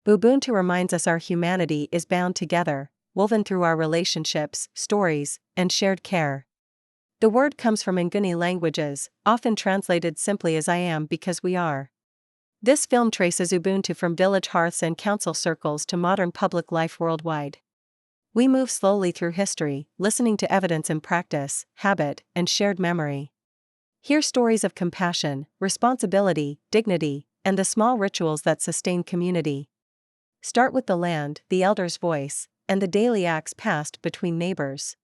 Ubuntu reminds us our humanity is bound together, woven through our relationships, stories, and shared care. The word comes from Nguni languages, often translated simply as I am because we are. This film traces Ubuntu from village hearths and council circles to modern public life worldwide. We move slowly through history, listening to evidence in practice, habit, and shared memory. Hear stories of compassion, responsibility, dignity, and the small rituals that sustain community. Start with the land, the elder's voice, and the daily acts passed between neighbors.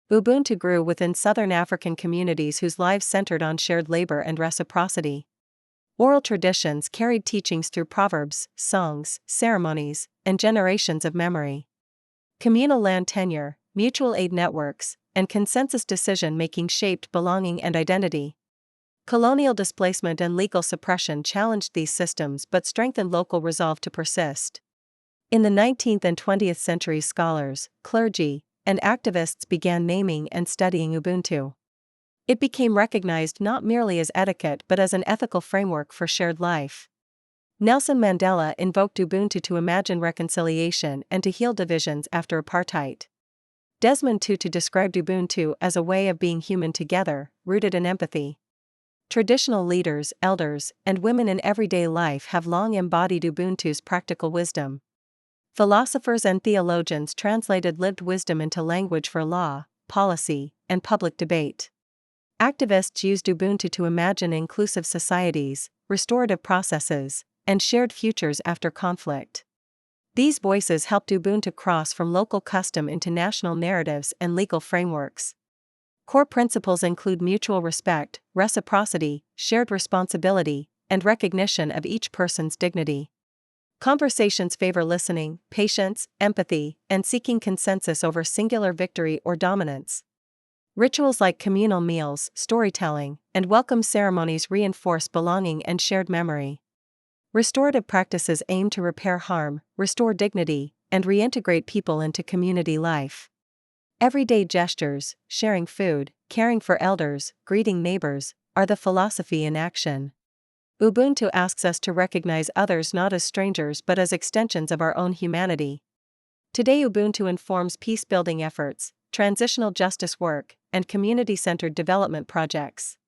Ubuntu grew within Southern African communities whose lives centered on shared labor and reciprocity. Oral traditions carried teachings through proverbs, songs, ceremonies, and generations of memory. Communal land tenure, mutual aid networks, and consensus decision-making shaped belonging and identity. Colonial displacement and legal suppression challenged these systems but strengthened local resolve to persist. In the 19th and 20th centuries, scholars, clergy, and activists began naming and studying Ubuntu. It became recognized not merely as etiquette but as an ethical framework for shared life. Nelson Mandela invoked Ubuntu to imagine reconciliation and to heal divisions after apartheid. Desmond Tutu described Ubuntu as a way of being human together, rooted in empathy. Traditional leaders, elders, and women in everyday life have long embodied Ubuntu's practical wisdom. Philosophers and theologians translated lived wisdom into language for law, policy, and public debate. Activists used Ubuntu to imagine inclusive societies, restorative processes, and shared futures after conflict. These voices helped Ubuntu cross from local custom into national narratives and legal frameworks. Core principles include mutual respect, reciprocity, shared responsibility, and recognition of each person's dignity. Conversations favor listening, patience, empathy, and seeking consensus over singular victory or dominance. Rituals like communal meals, storytelling, and welcome ceremonies reinforce belonging and shared memory. Restorative practices aim to repair harm, restore dignity, and reintegrate people into community life. Everyday gestures, sharing food, caring for elders, greeting neighbors, are the philosophy in action. Ubuntu asks us to recognize others not as strangers but as extensions of our own humanity. Today, Ubuntu informs peace-building efforts, transitional justice work, and community-centered development projects.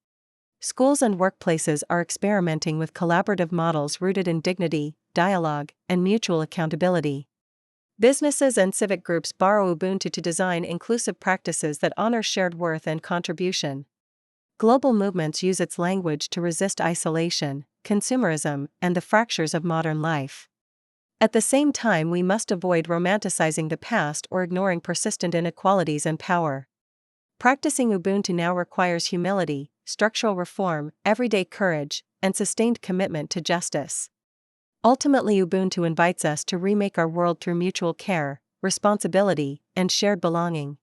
Schools and workplaces are experimenting with collaborative models rooted in dignity, dialogue, and mutual accountability. Businesses and civic groups borrow Ubuntu to design inclusive practices that honor shared worth and contribution. Global movements use its language to resist isolation, consumerism, and the fractures of modern life. At the same time, we must avoid romanticizing the past or ignoring persistent inequalities and power. Practicing Ubuntu now requires humility, structural reform, everyday courage, and sustained commitment to justice. Ultimately, Ubuntu invites us to remake our world through mutual care, responsibility, and shared belonging.